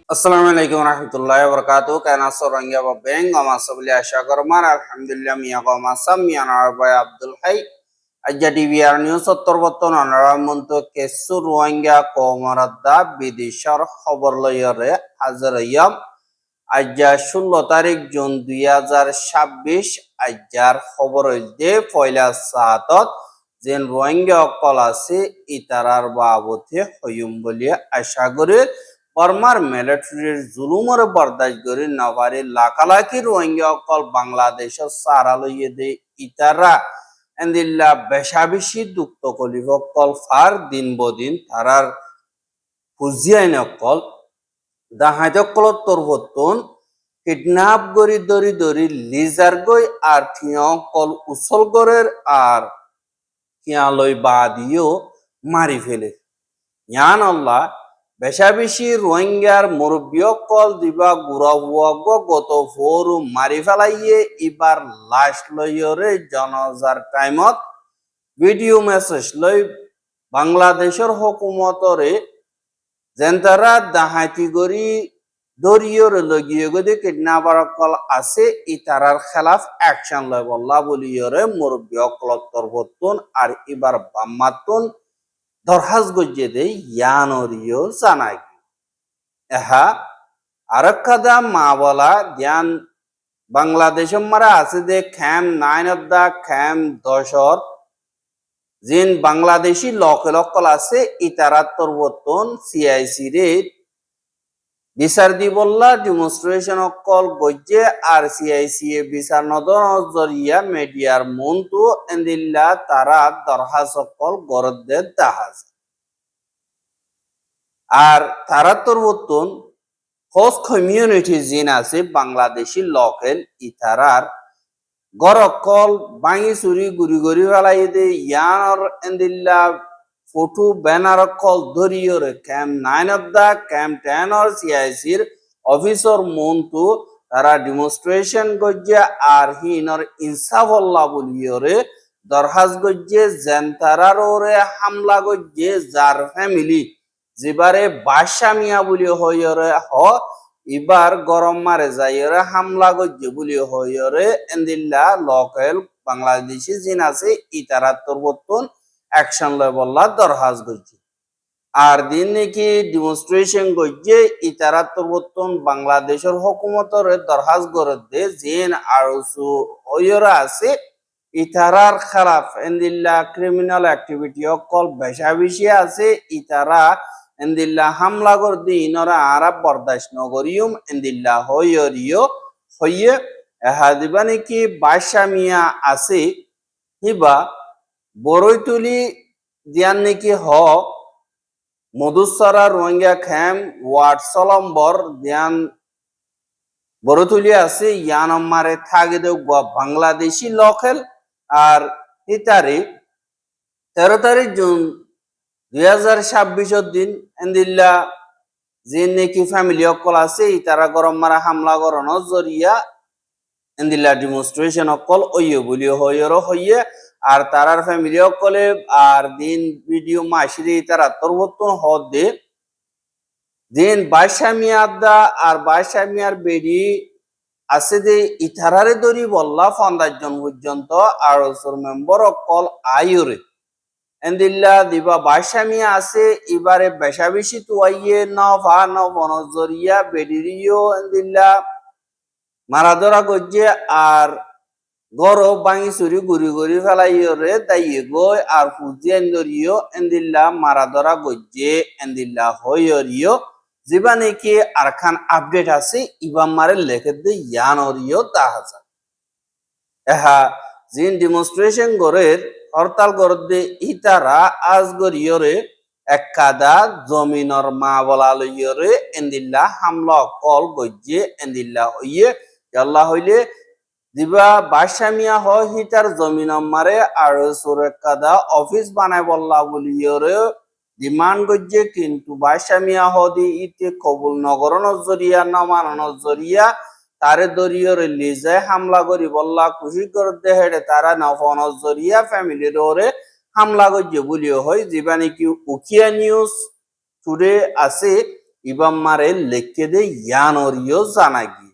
আসসালামু আলাইকুম রহমতুল্লাহ বরকাতু কেনা সরঙ্গা বা বেঙ্গ মাসবলি আশা করমান আলহামদুলিল্লাহ মিয়া মাসাম মিয়া নারবাই আব্দুল হাই আজ্জা টিভিআর নিউজ সত্তর অনারামন্ত কেসু রোহিঙ্গা কমরদ্দা বিদেশর খবর লয়রে হাজার ইয়াম আজ্জা 16 তারিখ জুন 2026 আজ্জার খবর হইতে পয়লা সাতত যেন রোহিঙ্গা অকল আছে ইতারার বাবতে হইম বলিয়া আশা করে বর্মার মিলিটারির জুলুমরে বরদাস্ত করে নবারি লাখালাখি রোহিঙ্গা অকল বাংলাদেশের সারা লইয়ে দে ইতারা এন্দিল্লা বেশা বেশি দুঃখ কলিব অকল ফার দিন বদিন তারার ফুজিয়াইন অকল দাহাইতকলত তরবতন কিডন্যাপ গরি দরি দরি লিজার গই আর থিয়া অকল উছল গরের আর থিয়া লই বাদিও মারি ফেলে ইয়ান আল্লাহ বেশা বেশি রোহিঙ্গার মুরব্বী কল দিবা গুড়া হুয়াগ গত ফোরু মারি ফেলাইয়ে এবার লাশ লইয়রে জনজার টাইমত ভিডিও মেসেজ লই বাংলাদেশের হুকুমতরে যেন তারা দাহাইতি গরি দরিয়র লগিয়ে গদি কিডন্যাপার কল আছে ই তারার খেলাফ অ্যাকশন লয় বল্লা বলিয়রে মুরব্বী অকলত্তর ভত্তুন আর এবার বাম্মাতুন দরহাজ গজ্জে দেই ইয়ানরিও জানাই এহা আরক্ষাদা মা বলা ধ্যান বাংলাদেশ মারা আছে যে খ্যাম 9 অফ দা খ্যাম 10 জিন বাংলাদেশি লকল আছে ইতারাত্তর বর্তন সিআইসি রে বিচার দি বললা ডেমনস্ট্রেশন অকল গজ্জে আর সিআইসি এ বিচার নদন জরিয়া মিডিয়ার মন্তু এন্দিল্লা তারা দরহাজ অকল গরদে দাহাজ আর তারা তোর বর্তন হোস্ট কমিউনিটি জিন আছে বাংলাদেশি লোকেল ইতারার গরকল বাঙি চুরি গুড়ি গুড়ি ফেলাই দে ইয়ানর এন্দিল্লা ফটো ব্যানার কল ধরিয়রে ক্যাম্প 9 অফ দা ক্যাম্প 10 অর সিআইসির অফিসর মন্তু তারা ডেমনস্ট্রেশন গজ্জে আর হিনর ইনসাফল্লাহ বলিয়রে দরহাজ গজ্জে জেনতারার ওরে হামলা গজ্জে যার ফ্যামিলি যেবারে বাদশা মিয়া বলি হইরে এবার গরম মারে যাইরে হামলা গজ্জে বলি হইরে এন্দিল্লা লোকাল বাংলাদেশি জিন আছে ইতারাত্তর বর্তন অ্যাকশন লয় বললা দরহাজ গজ্জে আর দিন নাকি ডেমনস্ট্রেশন গজ্জে ইতারাত্তর বর্তন বাংলাদেশের হুকুমতর দরহাজ গড়ে দে জিন আরসু হইরে আছে ইতারার খেলাফ এন্দিল্লা ক্রিমিনাল অ্যাক্টিভিটি অকল বেশা বেশি আছে ইতারা এন্দিল্লা হামলা কর দি ইনরা আরব বরদাস্ত নগরিয়ম এন্দিল্লা হইয়রিও হইয়ে এহাদিবা নাকি বাদশা মিয়া আছে হিবা বরৈতুলি দিয়ান নাকি মধুসরা রোহিঙ্গা খ্যাম ওয়ার্ড সলম্বর দিয়ান বরৈতুলি আছে ইয়ান মারে থাকে দে বাংলাদেশি লোকেল আর ইতারি 13 তারিখ জুন 2026 দিন এন্দিল্লা যে নাকি ফ্যামিলি অকল আছে তারা গরম মারা হামলা করানো জরিয়া এন্দিল্লা ডেমনস্ট্রেশন অকল ওইয়ে বলিও হইয়ে আর তারার ফ্যামিলি অকলে আর দিন ভিডিও মাসিরে তারা তরবর্তন হদ দে দিন বাদশা মিয়া আদা আর বাদশা মিয়ার বেডি আছে যে ইতারারে দরি বললা 15 জন পর্যন্ত আর মেম্বার অকল আয়ুরে এন্দিল্লা দিবা বাদশামিয়া আছে এবারে বেশা বেশি তুয়াইয়ে নভা নবনজরিয়া বেডিরিও এন্দিল্লা মারাদরা গজ্জে আর গর বাঙি চুরি গুড়ি গুড়ি ফেলাইরে দাইয়ে গই আর ফুজিয়ান দরিও এন্দিল্লা মারাদরা গজ্জে এন্দিল্লা হইরিও যেবা নাকি আর খান আপডেট আছে ইবাম মারে লেখে দে ইয়ানরিও তাহাজা এহা জিন ডেমনস্ট্রেশন গরের হরতাল গরদে ইতারা আজগরিয়রে একাদা জমিনর মা বলা লইয়রে এন্দিল্লা হামলা কল গজ্জে এন্দিল্লা হইয়ে আল্লাহ হইলে দিবা বাদশামিয়া হিতার জমিন মারে আর সুরেকাদা অফিস বানায় বললা বলিয়রে ডিমান্ড গজ্জে কিন্তু বাদশামিয়া দি ইতে কবুল নগর নজরিয়া নমান নজরিয়া তারে দরিয়রে লিজায় হামলা করি বললা খুশি করতে হেডে তারা নফন জরিয়া ফ্যামিলির ওরে হামলা করছে বলিও হয় যেবা নাকি উকিয়া নিউজ টুডে আছে ইবাম মারে লেখকে দে ইয়ানরিও জানাগি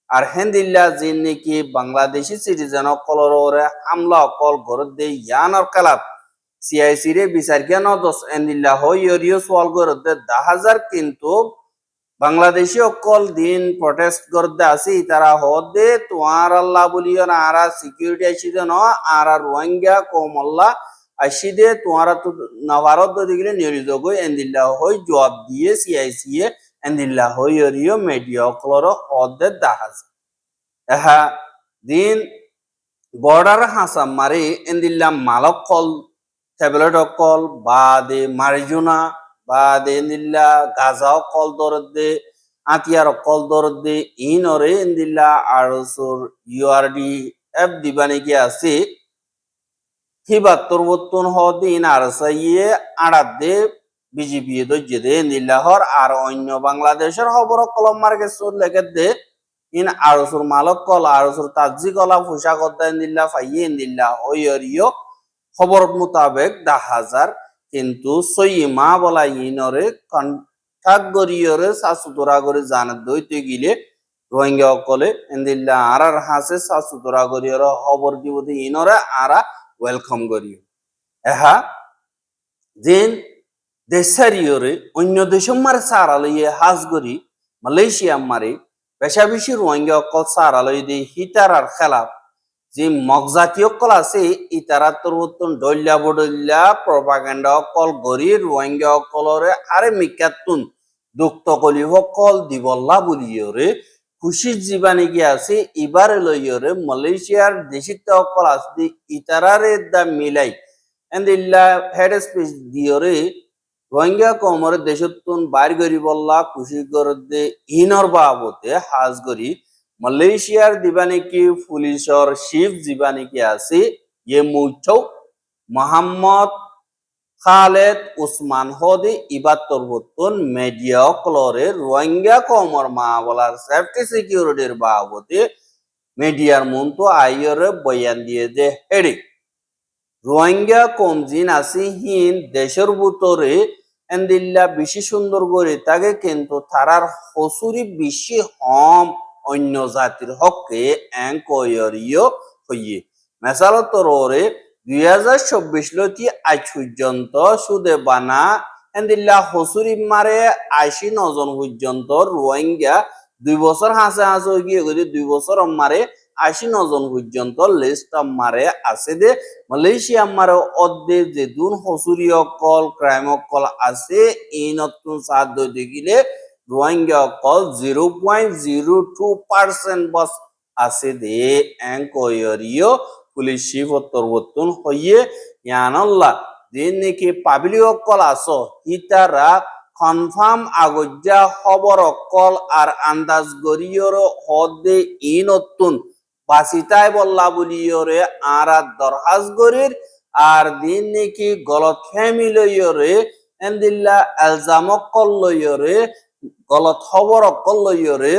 আর হেন্দিল্লা জিন নাকি বাংলাদেশি সিটিজেন অকলরে হামলা অকল গরত দে ইয়ানর কালাপ সিআইসি রে বিচার কেন দোষ এন্দিল্লা হইয়রিও সোয়াল গরত দে 10,000 কিন্তু বাংলাদেশি অকল দিন প্রটেস্ট করতে আসি তারা হদে তোমার আল্লাহ বলিও না আরা সিকিউরিটি আসিদে ন আরা রোহিঙ্গা কোমল্লা আসিদে তোমারা তো নভারত দিগলে নিয়োজিত গই এন্দিল্লা হই জবাব দিয়ে সিআইসি এন্দিল্লা হইয়রিও মিডিয়া অকলর হদে দাহাজ এহা দিন বর্ডার হাসাম মারি এন্দিল্লা মালক কল ট্যাবলেট অকল বা দে মারিজুনা বা দে এন্দিল্লা গাজা অকল দরদ দে আতিয়ার অকল দরদ দে ইনরে এন্দিল্লা আরসুর ইউআরডি এফ দিবানি কি আছে হিবাত্তর বত্তন হদিন আরসাইয়ে আড়াত দে বিজেপি দজ্জে দে এন্দিল্লাহর আর অন্য বাংলাদেশের খবর কলম মার্কে সুর লেগে দে ইন আরসুর মালক কল আরসুর তাজি কলা ফুসা কদ্দা এন্দিল্লা ফাইয়ে এন্দিল্লা ওইরিও খবর মোতাবেক 10,000 কিন্তু সইমা বলা ইনরে কন্টাক্ট গরিয়রে সাসুতরা করে জানাত দইতে গিলে রোহিঙ্গা অকলে এন্দিল্লা আরার হাসে সাসুতরা গরিয়র খবর দিবতে ইনরে আরা ওয়েলকাম করিও এহা যেন দেশারিয়রে অন্য দেশম মারে সারালইয়ে হাজ গরি মালয়েশিয়া মারে বেশা বেশি রোহিঙ্গা অকল সারালই দিয়ে হিতারার খেলাফ যে মগজাতীয় কল আছে ইতারা তোর ডল্লা বডল্লা প্রপাগান্ডা অকল গরি রোহিঙ্গা অকলরে আরে মিকাতুন দুক্ত কলি অকল দিবল্লা বলিয়রে খুশির জীবানি কি আছে এবারে লইয়রে মালয়েশিয়ার দেশিত অকল আছে ইতারারে দা মিলাই এন্দিল্লা হেড স্পিচ দিয়রে রোহিঙ্গা কমর দেশতুন বাইর গরি বল্লা খুশি করতে ইনর বাবতে হাজ গরি মালয়েশিয়ার দিবানি কি পুলিশর শিফ দিবানি কি আছে ইয়ে মুচৌ মোহাম্মদ খালেদ উসমান হদি ইবাত্তর বত্তন মিডিয়া ক্লরে রোহিঙ্গা কমর মা বলার সেফটি সিকিউরিটির বাবতে মিডিয়ার মন্ত আইয়রে বয়ান দিয়ে যে হেডি রোহিঙ্গা কম জিন আছে হিন দেশের ভিতরে এন্দিল্লা বেশি সুন্দর করে তাকে কিন্তু তারার হসুরি বেশি হম অন্য জাতির হকে এঙ্কয়রিও হইয়ে মেসালত তোরে 2024 লতি আজ পর্যন্ত সুদে বানা এন্দিল্লা হসুরি মারে 89 জন পর্যন্ত রোহিঙ্গা 2 বছর হাসে হাসে গিয়ে 2 বছর মারে 89 জন পর্যন্ত লিস্ট মারে আছে দে মালয়েশিয়া মারে অদ্দে যে দুন হসুরি অকল ক্রাইম অকল আছে এই নতুন সাত দেখিলে রোহিঙ্গা অকল 0.02% বস আছে দে এঙ্কয়রিও পুলিশ শিফ তরবতুন হইয়ে ইয়ানাল্লাহ দিন নাকি পাবলিক অকল আসো ইতারা কনফার্ম আগজ্জা খবর অকল আর আন্দাজ গরিয়র হদে ই নতুন বাসিতাই বল্লা বলিয়রে আর দরহাজ গরির আর দিন নাকি গলত ফ্যামি লইয়রে এন্দিল্লা এলজাম অকল লইয়রে গলত খবর অকল লইয়রে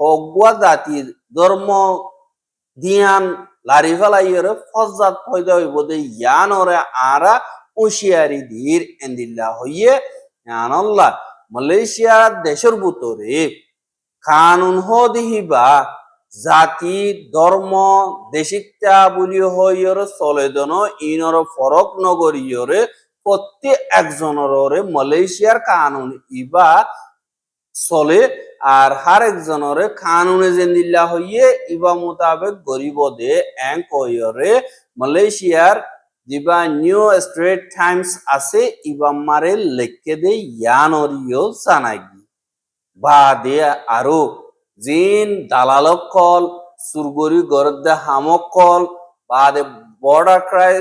হগুয়া জাতির ধর্ম দিয়ান লারি ফেলাইয়রে ফজাত ফয়দা হইব দে ইয়ানরে আরা হুঁশিয়ারি ধীর এন্দিল্লা হইয়ে ইয়ানাল্লাহ মালয়েশিয়া দেশের ভিতরে কানুন হদিহিবা জাতি ধর্ম দেশিতা বলি হইয়রে চলেদন ইনর ফরক নগরীয়রে প্রত্যেক একজনের মালয়েশিয়ার কানুন ইবা চলে আর হার একজনের কানুনে জেন্দিল্লা হইয়ে ইবা মোতাবেক গরিব দে এঙ্কয়রে মালয়েশিয়ার দিবা নিউ স্ট্রেট টাইমস আছে ইবা মারে লেখকে দে ইয়ানরিও জানাগি বা দে আরো জিন দালালক কল সুরগরি গরদে হামক কল বা দে বর্ডার ক্রাই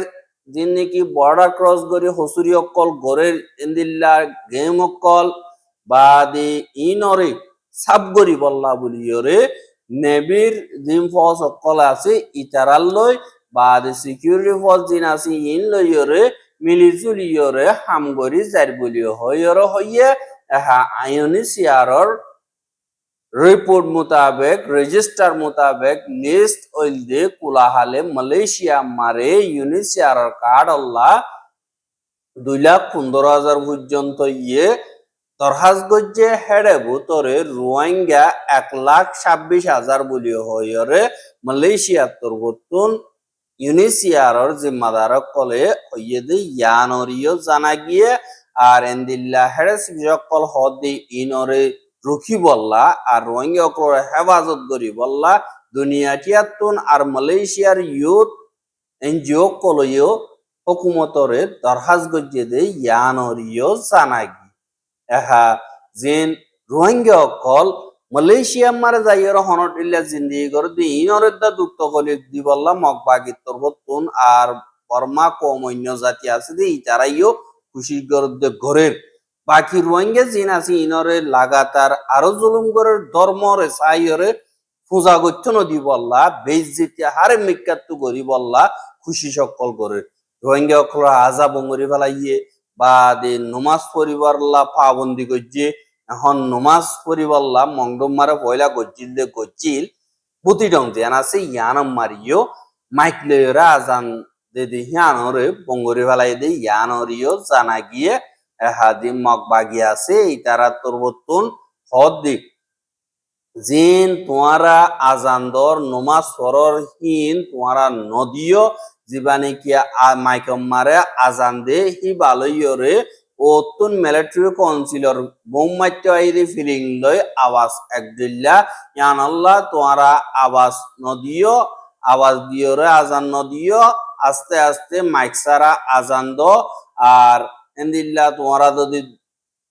জিন নাকি বর্ডার ক্রস গরি হসুরি অকল গরের এন্দিল্লা গেম অকল বা দে ইনরে সাবগরি বল্লা বলিয়রে নেভির জিম ফোর্স অকল আছে ইতারাল লই বা দে সিকিউরিটি ফোর্স জিন আছে ইন লইয়রে মিলিজুলিয়রে হামগরি জার বলিও হইয়রে হইয়ে এহা আইনি সিয়ারর রিপোর্ট মোতাবেক রেজিস্টার মোতাবেক লিস্ট ওইল দে কুলাহালে মালয়েশিয়া মারে ইউনিসিয়ারর কার্ড আল্লাহ 2,15,000 পর্যন্ত ইয়ে দরহাজ গজ্জে হেডে বুতরে রোহিঙ্গা 1,26,000 বলি হইরে মালয়েশিয়া তরবতুন ইউনিসিয়ারর জিম্মাদার কলে হইয়েদি ইয়ানরিও জানা গিয়ে আর এন্দিল্লা হেডে সকল হদি ইনরে রুখি বললা আর রোহিঙ্গা অকলর হেফাজত করি বললা দুনিয়াটিয়াতুন আর মালয়েশিয়ার ইউথ এনজিও কলইও হুকুমতরে দরহাজ গজ্জে দে ইয়ানরিও জানা গিয়ে এহা জিন রোহিঙ্গা অকল মালয়েশিয়া মারে যাইয়ের হনট ইল্লা জিন্দিগি করে দি ইনরের দা দুক্ত কলি দি বললা মগবাগি তরবতুন আর বর্মা কম অন্য জাতি আছে দি তারাইও খুশি করে ঘরের বাকি রোহিঙ্গা জিন আছে ইনরে লাগাতার আরো জুলুম করে ধর্মরে সাইরে পূজা করতে নদী বললা বেশ যেতে হারে মিকাত্তু করি বললা খুশি সকল করে রোহিঙ্গা অকল আজা বঙ্গরি ফেলাইয়ে বা দে নমাজ পরিবারলা পাবন্দি করছে এখন নমাজ পরিবারলা মংডম মারে পয়লা গজ্জিল প্রতিডং যেন আছে ইয়ানম মারিও মাইক লয়রা আজান দে দে হিয়ানরে বঙ্গরি ফেলাই দে ইয়ানরিও জানা গিয়ে হাদি মগ বাগি আছে ইতারা তরবতুন হদ দিক জিন তোমারা আজানদর নমাজ পড়র হিন তোমারা নদীয় জীবানি কি মাইকম মারে আজান দে হি বালইরে ওতুন মিলিটারি কাউন্সিলর বোমাইতে আইরি ফিলিং লই আওয়াজ একদিল্লা ইয়ান আল্লাহ তোমারা আওয়াজ নদীয় আওয়াজ দিয়রে আজান নদীয় আস্তে আস্তে মাইক সারা আজান দো আর এন্দিল্লা তোমারা যদি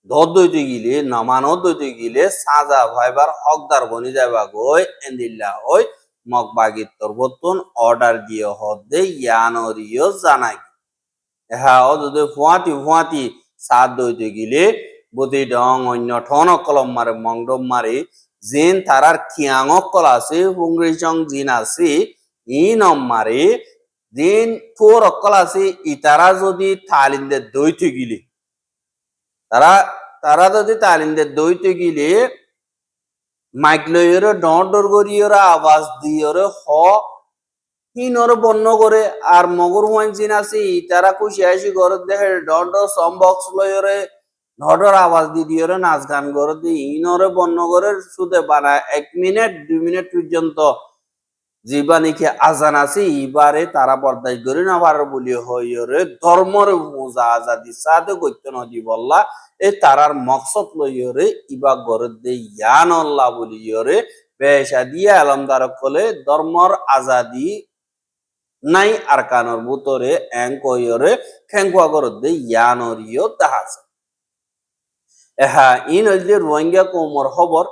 দইতে গিলে নমানো দইতে গিলে সাজা ভাইবার হকদার বনি যাবা গই এন্দিল্লা ওই মগবাগির তরবতুন অর্ডার দিয়ে হদে ইয়ানরিও জানাই হ্যাঁ ও যদি ফুয়াতি সাত দইতে গিলে বদি ডং অন্য ঠন কলম মারে মংডম মারে জিন তারার খিয়াং কল আছে হুংরি চং জিন আছে ইনম মারে জিন ফোর অকল আছে ইতারা যদি থালিন্দে দইতে গিলে তারা যদি তালিমদের দইতে গিলে মাইক লইরে ডর করিয়রা আওয়াজ দিয়রে হিনরে বন্য করে আর মগর হুয়াইন জিন আছে তারা খুশি আসি ঘর দেখে ডর সম বক্স লইরে ঢডর আওয়াজ দিয়রে নাচ গান করে দি হিনরে বন্য করে শুধু বানা 1 মিনিট 2 মিনিট পর্যন্ত জীবানিকে আজান আছে ইবারে তারা বরদাস্ত করি না পারে বলি হইরে ধর্মর মোজা আজাদি সাথে করতে নদী বললা এ তারার মকসদ লইরে ইবা গরে দে ইয়ান আল্লাহ বলিয়রে বেশা দিয়া আলমদার কলে ধর্মর আজাদি নাই আর কানর ভিতরে এঙ্কয়রে খেঙ্কুয়া গরে দে ইয়ানরিও তাহাজ এহা ইন হইলে রোহিঙ্গা কৌমর খবর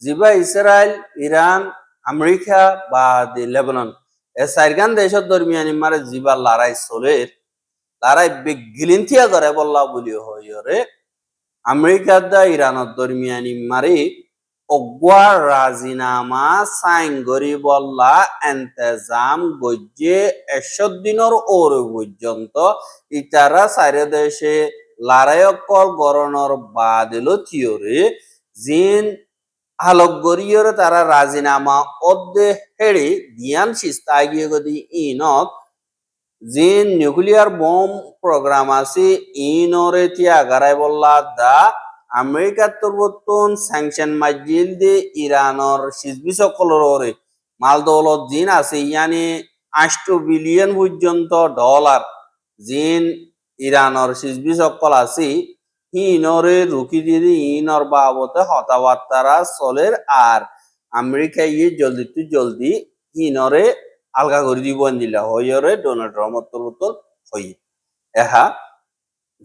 জিবা ইসরায়েল ইরান আমেরিকা বা লেবানন এ চারগান দেশের দরমিয়ানি মারে জিবা লড়াই চলের লড়াই গিলিন্থিয়া করে বললা বলি হইরে আমেরিকা দা ইরানের দরমিয়ানি মারি অগুয়া রাজিনামা সাইন করি বললা এন্তেজাম গজ্জে 100 দিনের ওরে পর্যন্ত ইতারা চারি দেশে লড়াইকল গরণর বাদিল থিওরে জিন আলোক গরিয়রে তারা রাজিনামা অর্ধে হেড়ে দিয়ান সিস্তা গিয়ে গদি ইনত জিন নিউক্লিয়ার বোম প্রোগ্রাম আছে ইনরে তিয়া গারাই বললা দা আমেরিকার তরবতুন স্যাংশন মাজিল দে ইরানর সিজবি সকলরে মাল দৌলত জিন আছে ইয়ানি 8 বিলিয়ন পর্যন্ত ডলার জিন ইরানর সিজবি সকল আছে ইনরে রুকি দিয়ে ইনর বাবতে হতাবার্তারা চলের আর আমেরিকা ইয়ে জলদি ইনরে আলগা করে দিব দিলা হইরে ডোনাল্ড ট্রাম্প তরবতুন হই এহা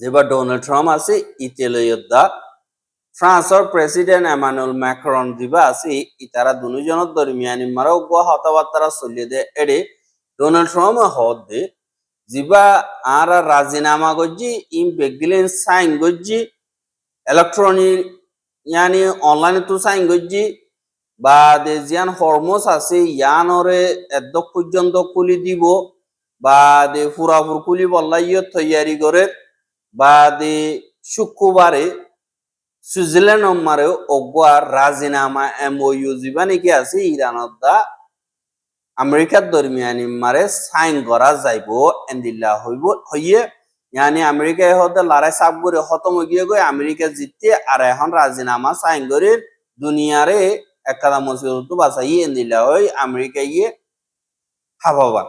যেবা ডোনাল্ড ট্রাম্প আছে ইতালিয়দা ফ্রান্সর প্রেসিডেন্ট এমানুয়েল ম্যাক্রন দিবা আছে ইতারা দুজনের দরমিয়ানি মারা গোয়া হতাবার্তারা চলিয়ে দে এডে ডোনাল্ড ট্রাম্প হদ দে জিবা আর রাজিনামা গজ্জি ইম বেগিলেন সাইন গজ্জি ইলেকট্রনিক ইয়ানি অনলাইনে তো সাইন গজ্জি বা দে জিয়ান হরমোস আছে ইয়ানরে এদ পর্যন্ত খুলি দিব বা দে ফুরাফুর খুলি বললা ইয়ে তৈয়ারি করে বা দে শুক্রবারে সুইজারল্যান্ড মারে অগুয়ার রাজিনামা MOU জিবা নাকি আছে ইরানত দা আমেরিকার দরমিয়ানি মারে সাইন করা যাইব এন্দিল্লা হইব হইয়ে yani আমেরিকায় হতে লড়াই সাব করে খতম গিয়ে গই আমেরিকা জিততে আর এখন রাজিনামা সাইন করে দুনিয়ারে একদা মুসিবত বাঁচাই এন্দিলা ওই আমেরিকা গিয়ে হাবাবা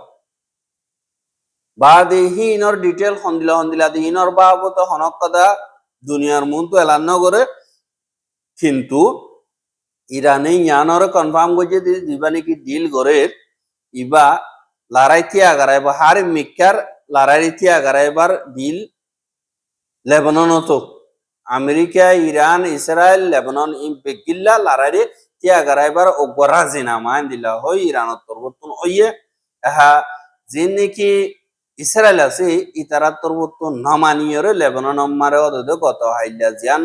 বা দেহি ইনর ডিটেল হন্দিলা দি ইনর বাবত হনক কথা দুনিয়ার মন তো এলান করে কিন্তু ইরানে ইয়ানর কনফার্ম করছে দিবা নাকি ডিল করে ইবা লড়াই তিয়াগারাই বা হার মিকার লড়াই তিয়াগারাইবার ডিল লেবানন তো আমেরিকা ইরান ইসরায়েল লেবানন বেগিল্লা লড়াই তিয়াগারাইবার রাজিনামা দিলা হয় ইরানত তরবতন ওইয়ে এহা যে নাকি ইসরায়েল আছে ইতারা তরবতন নমানিয়রে লেবানন মারে অদে গত হাইলা জিয়ান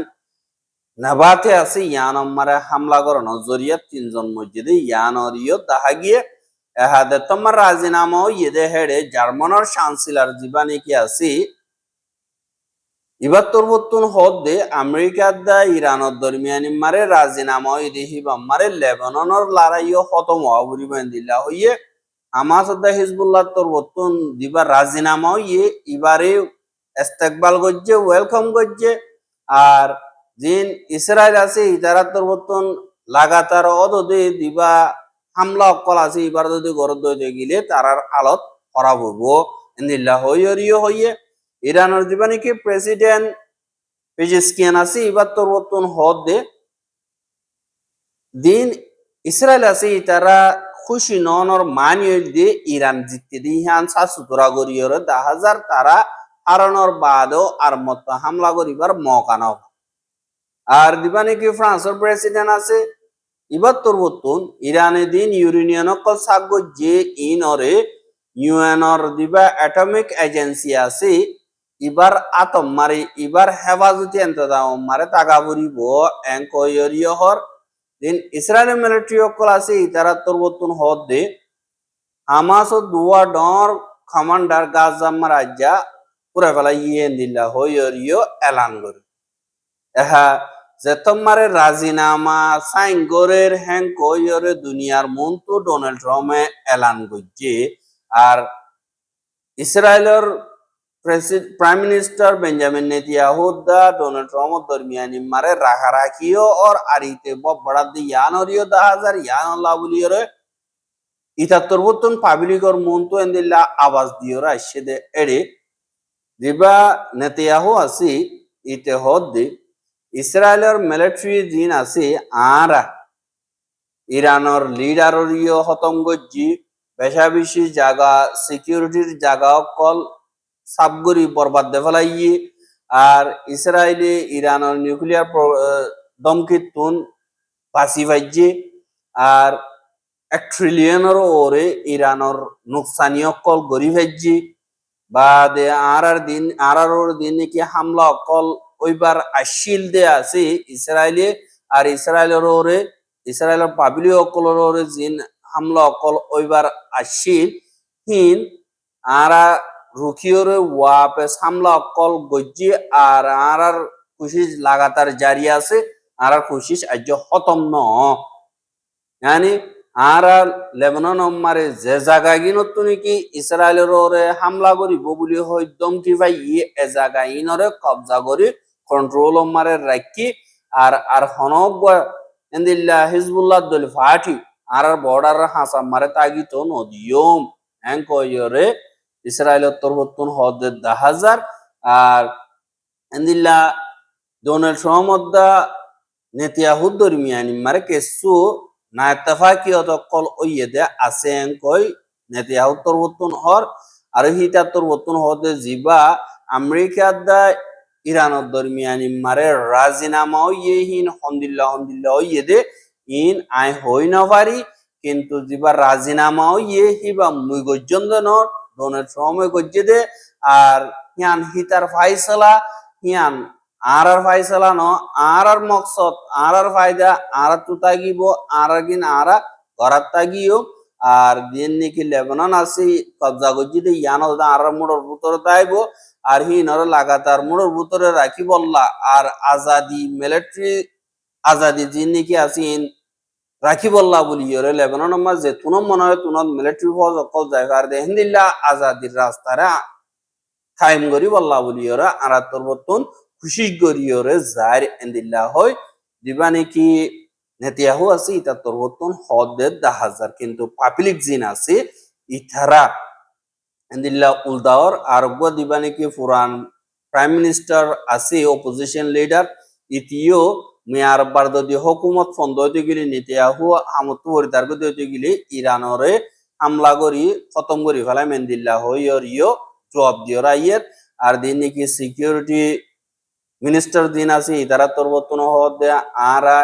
নাবাতে আছে ইয়ান মারে হামলা করানো জরিয়া 3 জন মসজিদে ইয়ানরিও দেখা গিয়ে এহাদে তোমার রাজিনামা ইয়েদে হেডে জার্মানের চান্সেলর জীবানি কি আছে ইবার তরবতন হদে আমেরিকার দা ইরানের দরমিয়ানি মারে রাজিনামা ইদে হিবামারে লেবাননের লড়াইও খতম হবুরি বান্দিলা হইয়ে হামাস দা হিজবুল্লাহ তরবতন দিবা রাজিনামা ইয়ে ইবারে ইস্তেকবাল করছে ওয়েলকাম করছে আর জিন ইসরায়েল আছে ইতারা তরবতন লাগাতার অদদে দিবা হামলা অকল আছে এবার যদি গরদ দইতে গেলে তারার হালত খারাপ হইব ইন্দিল্লা হইয়রিও হইয়ে ইরানের দিবা নাকি প্রেসিডেন্ট পেজেস্কিয়ান আছে এবার তরবতন হদ দে দিন ইসরায়েল আছে তারা খুশি ননর মানিয়ে দিয়ে ইরান জিততে দিয়ে হান সাসুতরা গরিয়র 10,000 তারা হারানোর বাদও আর মত হামলা করিবার মকানো আর দিবা নাকি ফ্রান্সের প্রেসিডেন্ট আছে ইবার তরবতন ইরানে দিন ইউরেনিয়ান কল সাগ যে ইনরে ইউএনর দিবা অ্যাটমিক এজেন্সি আছে ইবার আতম মারে ইবার হেফাজতি এন্তদাম মারে তাগা বরিব এঙ্কয়রিয় হর দিন ইসরায়েলের মিলিটারি কল আছে ইতারা তরবতন হদ দে হামাস ও দুয়া ডর কমান্ডার গাজা মারাজা পুরা ফেলা ইয়েন দিল্লা হইয়রিয় এলান করে এহা যে তোমারে রাজিনামা সাইন গরের হ্যাং কইরে দুনিয়ার মন তো ডোনাল্ড ট্রাম্পে এলান করছে আর ইসরায়েলের প্রাইম মিনিস্টার বেঞ্জামিন নেতানিয়াহু দা ডোনাল্ড ট্রাম্প দরমিয়ানি মারে রাখারাখিও और আরিতে বড় দিয়ানরিও 10,000 ইয়ান লাবুলিয়রে ইতা তরবতন পাবলিকর মন তো এন্দিল্লা আওয়াজ দিয়রা আসছে এড়ে দিবা নেতানিয়াহু আছে ইতে হদ ইসরায়েলের মিলিটারি জিন আছে আর ইরানের লিডাররিও খতম গজ্জি বেশা বেশি জায়গা সিকিউরিটির জায়গা কল সাবগরি বরবাদ দে ফেলাইয়ে আর ইসরায়েলে ইরানের নিউক্লিয়ার দমকিতুন বাসি ভাইজে আর 1 ট্রিলিয়নের ওরে ইরানের নুকসানি কল গরি ভাইজে বা দে আর দিন নাকি হামলা কল ওইবার আশিল দে আছে ইসরায়েলে আর ইসরায়েলের ওরে ইসরায়েলের পাবলিক অকলের ওরে জিন হামলা অকল ওইবার আশিল হিন আরা রুখিওরে ওয়াপে হামলা অকল গজ্জি আর কোশিশ লাগাতার জারি আছে আর কোশিশ আজ খতম ন yani আর লেবানন মারে যে জায়গা গিনত নাকি ইসরায়েলের ওরে হামলা করিব বলি হয় দমকি ভাই এ জায়গা ইনরে কবজা করি কন্ট্রোল মারে রাখি আর হনব এন্দিল্লা হিজবুল্লাহ দল ফাটি আর বর্ডার হাসা মারে তাগিত নদিয়ম হ্যাং কইরে ইসরায়েলের তরবতন হদ 10,000 আর এন্দিল্লা ডোনাল্ড ট্রাম্প নেতানিয়াহু দরমিয়ানি মারে কেসু না ইত্তেফাকিয়ত কল ওইয়েদে আছে কই নেতানিয়াহু তরবতন হর আর হিতা তরবতন হদে জিবা আমেরিকা দা ইরানের দরমিয়ানি মারে রাজিনামা ইয়েহিন হন্দিল্লা ইয়েদে ইন আই হই না পারি কিন্তু জিবা রাজিনামা ইয়ে হিবা মুই গজ্জন্দ ন ডোনাল্ড ট্রাম্প গজ্জে দে আর হিয়ান হিতার ফাইসলা হিয়ান আর ফাইসলা ন আর মকসদ আর ফায়দা আর তুতাগিব আর গিন আর ঘরাত তাগিও আর দিন নাকি লেবানন আছে কবজা গজ্জি দে ইয়ান আর মুড়র ভিতরে তাইব আর হিনর লাগাতার মুড়র ভিতরে রাখি বললা আর আজাদি মিলিটারি আজাদি জিন নাকি আসিন রাখি বললা বলি ইরে লেবানন মাঝে তুনম মনে হয় তুনত মিলিটারি ফৌজ অকল জায়গার দে হিন্দিল্লা আজাদির রাস্তারা কায়েম করি বল্লা বলিওরা আরা তরবতন খুশি করিওরে জার এন্দিল্লা হয় দিবানি কি নেতিয়াহু আছে ইতা তরবতন হদের 10,000 কিন্তু পাবলিক জিন আছে ইথারা এন্দিল্লা উলদাওর আরোগ্য দিবানি কি পুরান প্রাইম মিনিস্টার আছে অপোজিশন লিডার ইতিও মেয়ার বারদি হুকুমত ফন্দ হইতে গেলে নেতিয়াহু আমতু হরিদার হইতে গেলে ইরানরে হামলা করি খতম করি ফেলায় মেন্দিল্লা হইয়র ইয় জবাব দিও রাইয়ের আর দিন নাকি সিকিউরিটি মিনিস্টার দিন আছে ইতারা তরবতন হদে আরা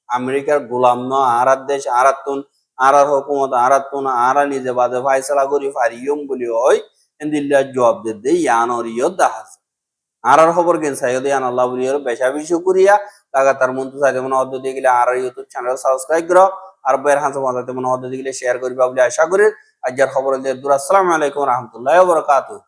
আমেরিকার গোলাম ন আরার দেশ আরাতুন আরার হুকুমত আরাতুন আরা নিজে বাদে ফাইসলা করি ফারিয়ম বলি হয় এন্দিল্লা জবাব দে ইয়ানর ইয় দাহাজ আরার খবর গেন সাইয়দ ইয়ান আল্লাহ বলিয়র বেশা বেশি করিয়া লাগাতার মন্তু সাইতে মনে হদ দিয়ে গেলে আর ইউটিউব চ্যানেল সাবস্ক্রাইব করো আর বের হাতে মনে মনে হদ দিয়ে গেলে শেয়ার করিবা বলে আশা করি আজকের খবর দিয়ে দূর আসসালামু আলাইকুম ওয়া রাহমাতুল্লাহি ওয়া বারাকাতুহু